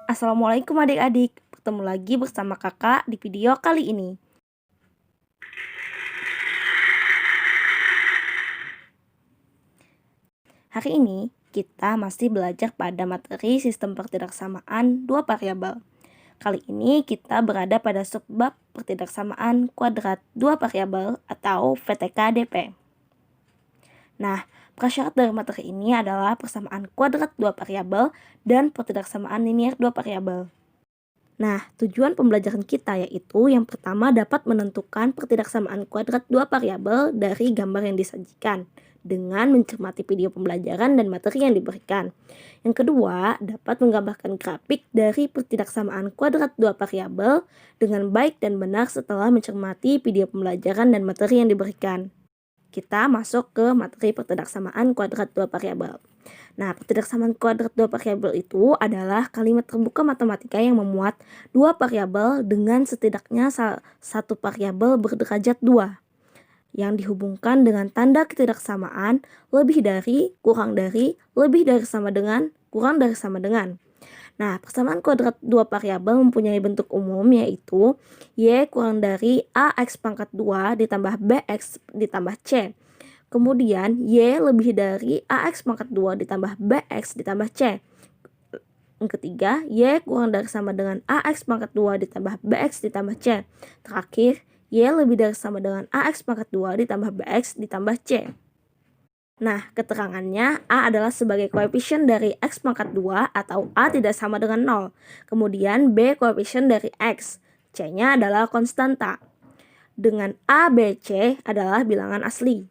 Assalamualaikum adik-adik, bertemu lagi bersama kakak di video kali ini. Hari ini kita masih belajar pada materi sistem pertidaksamaan dua variabel. Kali ini kita berada pada subbab pertidaksamaan kuadrat dua variabel atau VTK-DP. Nah, prasyarat dari materi ini adalah persamaan kuadrat dua variabel dan pertidaksamaan linier dua variabel. Nah, tujuan pembelajaran kita yaitu yang pertama dapat menentukan pertidaksamaan kuadrat dua variabel dari gambar yang disajikan dengan mencermati video pembelajaran dan materi yang diberikan. Yang kedua, dapat menggambarkan grafik dari pertidaksamaan kuadrat dua variabel dengan baik dan benar setelah mencermati video pembelajaran dan materi yang diberikan. Kita masuk ke materi pertidaksamaan kuadrat dua variabel. Nah, pertidaksamaan kuadrat dua variabel itu adalah kalimat terbuka matematika yang memuat dua variabel dengan setidaknya satu variabel berderajat 2 yang dihubungkan dengan tanda ketidaksamaan lebih dari, kurang dari, lebih dari sama dengan, kurang dari sama dengan. Nah, persamaan kuadrat dua variabel mempunyai bentuk umum yaitu Y kurang dari AX pangkat 2 ditambah BX ditambah C. Kemudian Y lebih dari AX pangkat 2 ditambah BX ditambah C. Yang ketiga, Y kurang dari sama dengan AX pangkat 2 ditambah BX ditambah C. Terakhir, Y lebih dari sama dengan AX pangkat 2 ditambah BX ditambah C. Nah, keterangannya A adalah sebagai koefisien dari X pangkat 2 atau A tidak sama dengan 0. Kemudian B koefisien dari X. C-nya adalah konstanta. Dengan A, B, C adalah bilangan asli.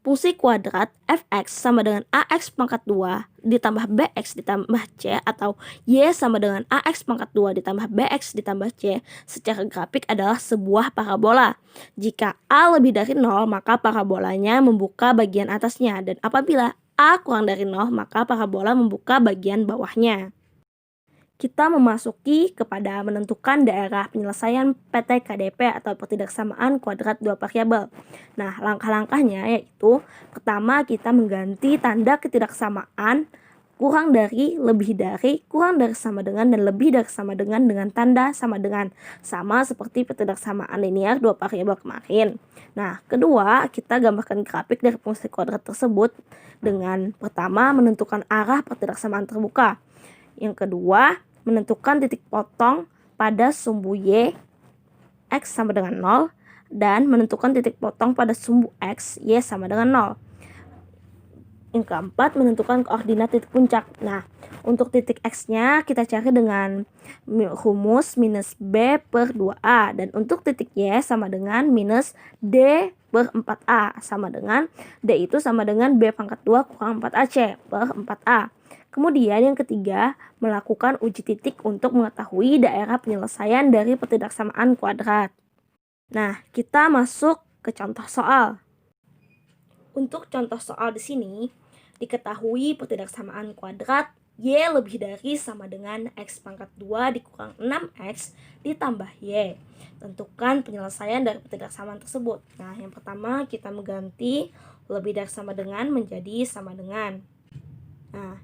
Fungsi kuadrat fx sama dengan ax pangkat 2 ditambah bx ditambah c atau y sama dengan ax pangkat 2 ditambah bx ditambah c secara grafik adalah sebuah parabola. Jika a lebih dari 0 maka parabolanya membuka bagian atasnya, dan apabila a kurang dari 0 maka parabola membuka bagian bawahnya. Kita memasuki kepada menentukan daerah penyelesaian PTKDP atau pertidaksamaan kuadrat dua variabel. Nah, langkah-langkahnya yaitu pertama kita mengganti tanda ketidaksamaan kurang dari, lebih dari, kurang dari sama dengan, dan lebih dari sama dengan tanda sama dengan. Sama seperti pertidaksamaan linear dua variabel kemarin. Nah, kedua kita gambarkan grafik dari fungsi kuadrat tersebut dengan pertama menentukan arah pertidaksamaan terbuka. Yang kedua, menentukan titik potong pada sumbu Y, X sama dengan 0, dan menentukan titik potong pada sumbu X, Y sama dengan 0. Yang keempat, menentukan koordinat titik puncak. Nah, untuk titik X-nya kita cari dengan rumus minus B per 2A. Dan untuk titik Y sama dengan minus D per 4A. Sama dengan D itu sama dengan B pangkat 2 kurang 4AC per 4A. Kemudian yang ketiga, melakukan uji titik untuk mengetahui daerah penyelesaian dari pertidaksamaan kuadrat. Nah, kita masuk ke contoh soal. Untuk contoh soal di sini, diketahui pertidaksamaan kuadrat Y lebih dari sama dengan X pangkat 2 dikurang 6X ditambah Y. Tentukan penyelesaian dari pertidaksamaan tersebut. Nah, yang pertama kita mengganti lebih dari sama dengan menjadi sama dengan. Nah,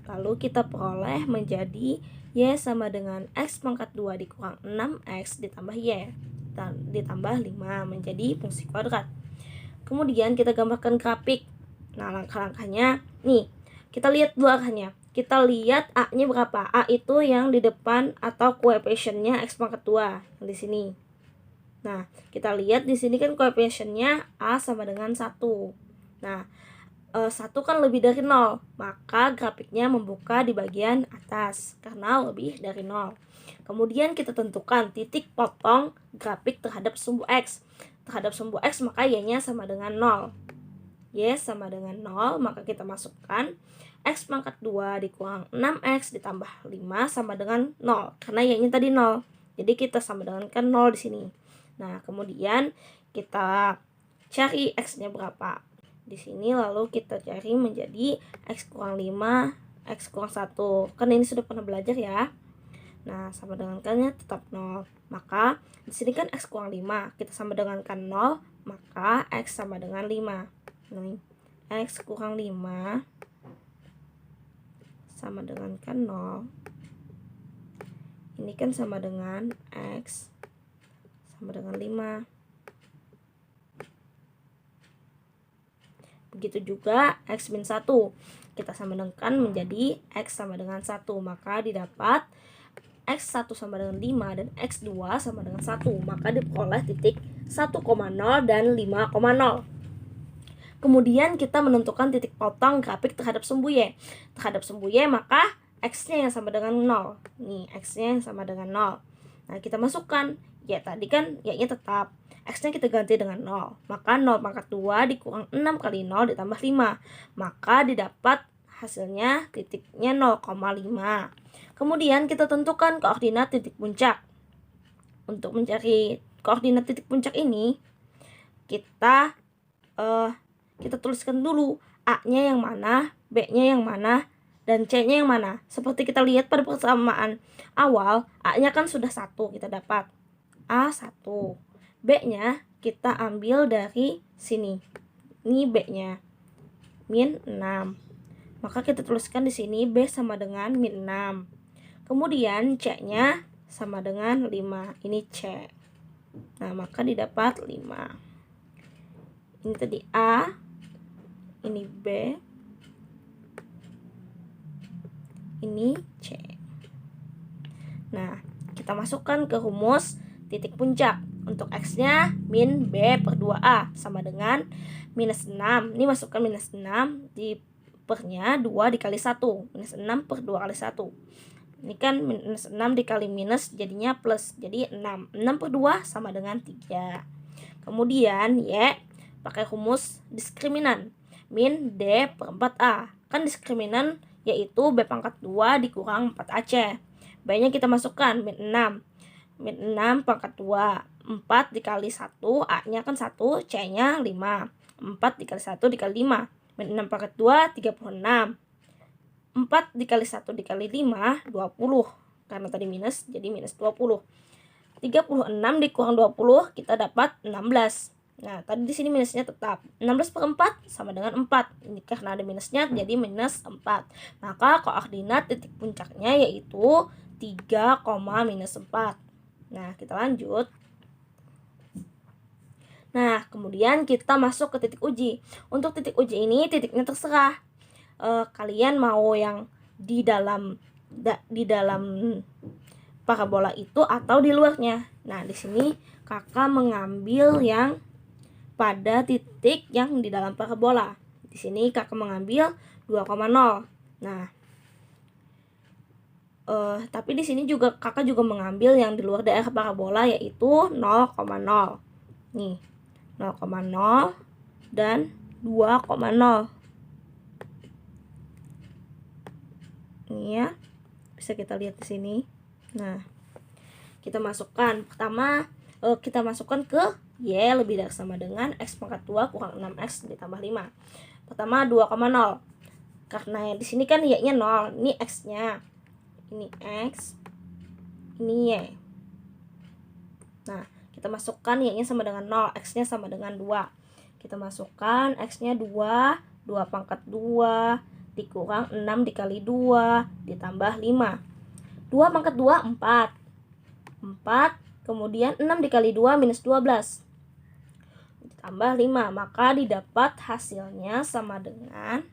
lalu kita peroleh menjadi Y sama dengan X pangkat 2 dikurang 6X ditambah Y ditambah 5 menjadi fungsi kuadrat. Kemudian kita gambarkan grafik. Nah, langkah-langkahnya nih, kita lihat dulu arahnya. Kita lihat A-nya berapa. A itu yang di depan atau koefisiennya X pangkat 2 yang di sini. Nah, kita lihat di sini kan koefisiennya A sama dengan 1. Nah, 1 kan lebih dari 0, maka grafiknya membuka di bagian atas karena lebih dari 0. Kemudian kita tentukan titik potong grafik terhadap sumbu X. Terhadap sumbu X maka Y-nya sama dengan 0. Y sama dengan 0, maka kita masukkan X pangkat 2 dikurang 6X ditambah 5 sama dengan 0. Karena Y-nya tadi 0, jadi kita sama dengan kan 0 di sini. Nah, kemudian kita cari X-nya berapa. Di sini lalu kita cari menjadi X kurang 5, X kurang 1. Kan ini sudah pernah belajar ya. Nah, sama dengan kan-nya tetap 0. Maka di sini kan X kurang 5, kita sama dengan kan 0, maka X sama dengan 5. Nah, X kurang 5 sama dengan kan 0. Ini kan sama dengan X sama dengan 5. Begitu juga X min 1. Kita samakan menjadi X sama dengan 1. Maka didapat X1 sama dengan 5 dan X2 sama dengan 1. Maka diperoleh titik 1,0 dan 5,0. Kemudian kita menentukan titik potong grafik terhadap sumbu Y. Terhadap sumbu Y maka X-nya yang sama dengan 0. Nih, X-nya yang sama dengan 0. Nah, kita masukkan. Y tadi kan Y-nya tetap. X-nya kita ganti dengan 0. Maka 0 pangkat 2 dikurang 6 kali 0 ditambah 5. Maka didapat hasilnya titiknya 0,5. Kemudian kita tentukan koordinat titik puncak. Untuk mencari koordinat titik puncak ini, kita tuliskan dulu A-nya yang mana, B-nya yang mana, dan C-nya yang mana. Seperti kita lihat pada persamaan awal, A-nya kan sudah 1 kita dapat. A1. B-nya kita ambil dari sini. Ini B-nya. Min 6. Maka kita tuliskan di sini B sama dengan min 6. Kemudian C-nya sama dengan 5. Ini C. Nah, maka didapat 5. Ini tadi A, ini B, ini C. Nah, kita masukkan ke rumus titik puncak. Untuk X-nya min B per 2A sama dengan minus 6. Ini masukkan minus 6 di pernya 2 dikali 1. Minus 6 per 2 kali 1. Ini kan minus 6 dikali minus jadinya plus. Jadi 6. 6 per 2 sama dengan 3. Kemudian Y pakai rumus diskriminan. Min D per 4A. Kan diskriminan yaitu B pangkat 2 dikurang 4AC. B-nya kita masukkan min 6. Min 6 pangkat 2. 4 dikali 1. A-nya kan 1. C-nya 5. 4 dikali 1 dikali 5. Min 6 pangkat 2, 36. 4 dikali 1 dikali 5, 20. Karena tadi minus, jadi minus 20. 36 dikurang 20, kita dapat 16. Nah, tadi di sini minusnya tetap. 16 per 4 sama dengan 4. Ini karena ada minusnya, jadi minus 4. Maka koordinat titik puncaknya yaitu 3, minus 4. Nah, kita lanjut. Nah, kemudian kita masuk ke titik uji. Untuk titik uji ini, titiknya terserah. Kalian mau yang di dalam parabola itu atau di luarnya. Nah, di sini kakak mengambil yang pada titik yang di dalam parabola. Di sini kakak mengambil 2,0. Nah, tapi di sini juga kakak juga mengambil yang di luar daerah parabola yaitu 0,0. Nih, 0,0 dan 2,0. Ini ya, bisa kita lihat di sini. Nah, kita masukkan. Pertama, kita masukkan ke Y lebih dari sama dengan X pangkat 2 kurang 6X ditambah 5. Pertama 2,0. Karena di sini kan Y-nya 0, ini X-nya. Ini X, ini Y. Nah, kita masukkan Y-nya sama dengan 0, X-nya sama dengan 2. Kita masukkan X-nya 2, 2 pangkat 2 dikurang 6 dikali 2 ditambah 5. 2 pangkat 2, 4. 4, kemudian 6 dikali 2 minus 12. Ditambah 5, maka didapat hasilnya sama dengan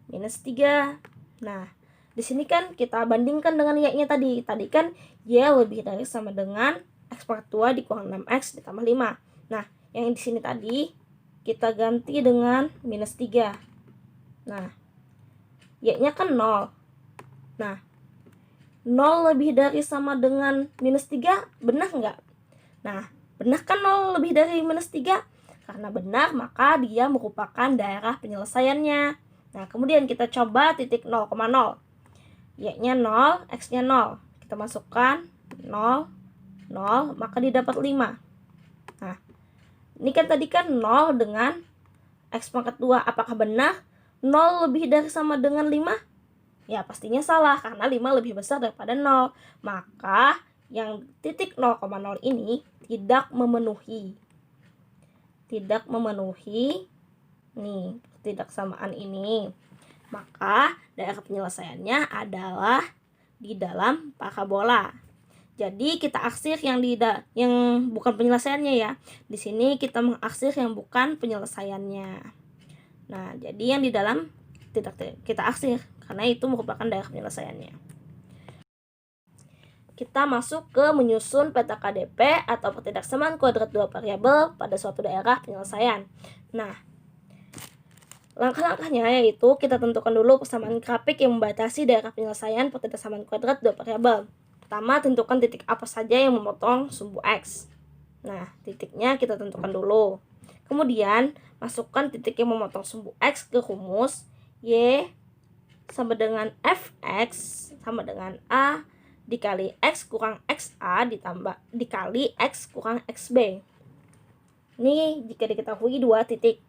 minus 3. Nah, di sini kan kita bandingkan dengan Y-nya tadi. Tadi kan Y lebih dari sama dengan X pangkat 2 dikurang 6X ditambah 5. Nah, yang di sini tadi kita ganti dengan minus 3. Nah, Y-nya kan 0. Nah, 0 lebih dari sama dengan minus 3, benar nggak? Nah, benar kan 0 lebih dari minus 3? Karena benar, maka dia merupakan daerah penyelesaiannya. Nah, kemudian kita coba titik 0,0. Y-nya 0, X-nya 0. Kita masukkan 0, 0, maka didapat 5. Nah, ini kan tadi kan 0 dengan X pangkat 2. Apakah benar 0 lebih dari sama dengan 5? Ya, pastinya salah karena 5 lebih besar daripada 0. Maka yang titik 0,0 ini tidak memenuhi. Tidak memenuhi nih, tidak samaan ini. maka daerah penyelesaiannya adalah di dalam parabola. Jadi kita aksir yang bukan penyelesaiannya ya. Di sini kita mengaksir yang bukan penyelesaiannya. Nah, jadi yang di dalam tidak kita aksir karena itu merupakan daerah penyelesaiannya. Kita masuk ke menyusun peta KDP atau pertidaksamaan kuadrat dua variabel pada suatu daerah penyelesaian. Nah, langkah-langkahnya yaitu kita tentukan dulu persamaan grafik yang membatasi daerah penyelesaian pertidaksamaan kuadrat dua variabel. Pertama, tentukan titik apa saja yang memotong sumbu X. Nah, titiknya kita tentukan dulu. Kemudian, masukkan titik yang memotong sumbu X ke rumus Y sama dengan Fx sama dengan A dikali X kurang XA dikali X kurang XB. Ini jika diketahui dua titik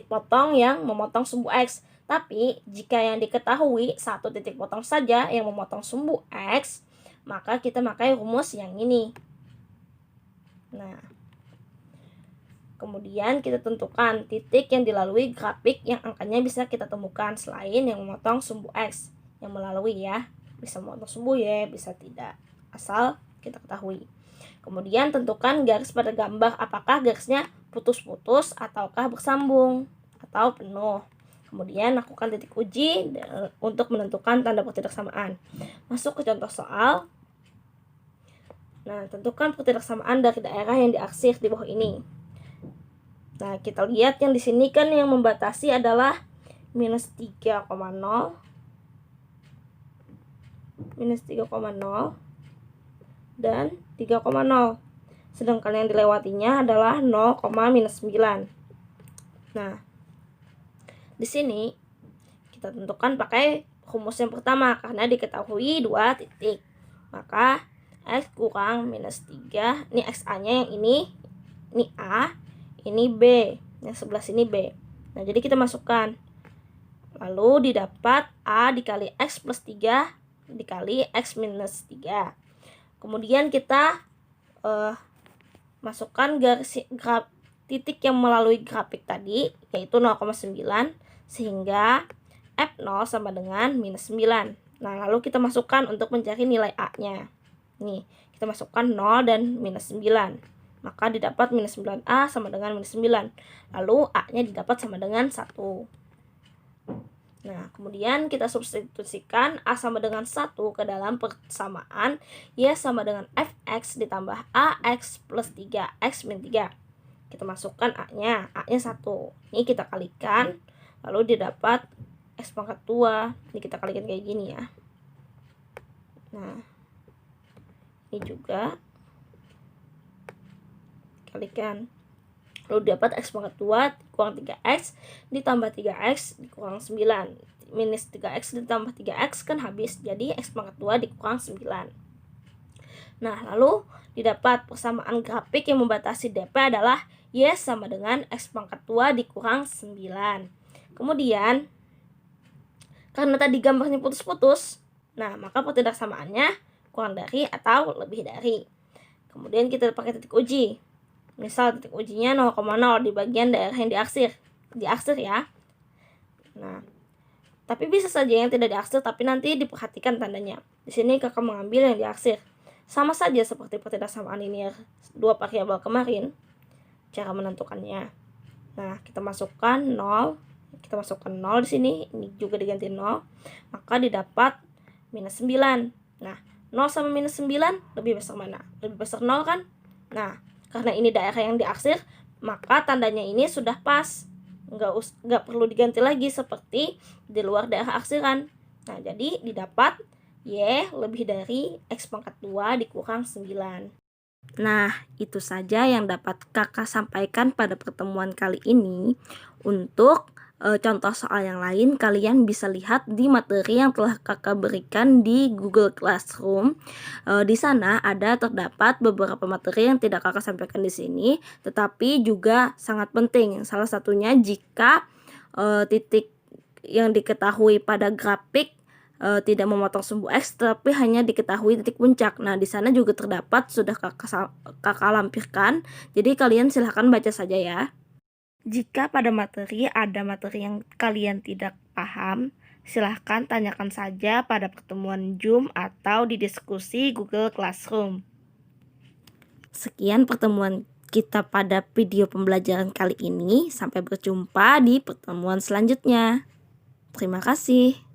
potong yang memotong sumbu X. Tapi, jika yang diketahui satu titik potong saja yang memotong sumbu X, maka kita pakai rumus yang ini. Nah, kemudian kita tentukan titik yang dilalui grafik yang angkanya bisa kita temukan selain yang memotong sumbu X. Yang melalui ya, bisa memotong sumbu Y, bisa tidak, asal kita ketahui. Kemudian tentukan garis pada gambar, apakah garisnya putus-putus ataukah bersambung atau penuh. Kemudian lakukan titik uji untuk menentukan tanda pertidaksamaan. Masuk ke contoh soal. Nah, tentukan pertidaksamaan dari daerah yang diaksir di bawah ini. Nah, kita lihat yang di sini kan yang membatasi adalah minus 3,0, dan 3,0. Sedangkan yang dilewatinya adalah 0, minus 9. Nah, di sini kita tentukan pakai rumus yang pertama karena diketahui dua titik. Maka X kurang minus 3, ini XA-nya yang ini A, ini B, yang sebelah sini B. Nah, jadi kita masukkan. Lalu didapat A dikali X plus 3 dikali X minus 3. Kemudian kita masukkan titik yang melalui grafik tadi, yaitu 0,9, sehingga F0 sama dengan minus 9. Nah, lalu kita masukkan untuk mencari nilai A-nya. Nih, kita masukkan 0 dan minus 9. Maka didapat minus 9A sama dengan minus 9. Lalu A-nya didapat sama dengan 1. Nah, kemudian kita substitusikan A sama dengan 1 ke dalam persamaan Y sama dengan Fx ditambah AX plus 3X min 3. Kita masukkan A-nya 1. Ini kita kalikan, lalu didapat X pangkat 2. Ini kita kalikan kayak gini ya. Nah, ini juga kalikan, lalu dapat X pangkat 2 kurang 3X ditambah 3X dikurang 9. Minus 3X ditambah 3X kan habis, jadi X pangkat 2 dikurang 9. Nah, lalu didapat persamaan grafik yang membatasi DP adalah Y sama dengan X pangkat 2 dikurang 9. Kemudian, karena tadi gambarnya putus-putus, nah maka pertidaksamaannya kurang dari atau lebih dari. Kemudian kita pakai titik uji. Misal titik ujinya 0,0 di bagian daerah yang diaksir ya. Nah, tapi bisa saja yang tidak diaksir, tapi nanti diperhatikan tandanya. Di sini kakak mengambil yang diaksir. Sama saja seperti pertidaksamaan linear dua variabel kemarin, cara menentukannya. Nah, kita masukkan 0. Kita masukkan 0 di sini, ini juga diganti 0. Maka didapat minus 9. Nah, 0 sama minus 9 lebih besar mana? Lebih besar 0 kan? Nah, karena ini daerah yang diaksir, maka tandanya ini sudah pas. Nggak perlu diganti lagi seperti di luar daerah aksiran. Nah, jadi didapat Y lebih dari X pangkat 2 dikurang 9. Nah, itu saja yang dapat kakak sampaikan pada pertemuan kali ini. Untuk contoh soal yang lain, kalian bisa lihat di materi yang telah kakak berikan di Google Classroom. Di sana terdapat beberapa materi yang tidak kakak sampaikan di sini, tetapi juga sangat penting. Salah satunya jika titik yang diketahui pada grafik tidak memotong sumbu X, tapi hanya diketahui titik puncak. Nah, di sana juga terdapat sudah kakak lampirkan. Jadi kalian silahkan baca saja ya. Jika pada materi ada materi yang kalian tidak paham, Silahkan tanyakan saja pada pertemuan Zoom atau di diskusi Google Classroom. Sekian pertemuan kita pada video pembelajaran kali ini. Sampai berjumpa di pertemuan selanjutnya. Terima kasih.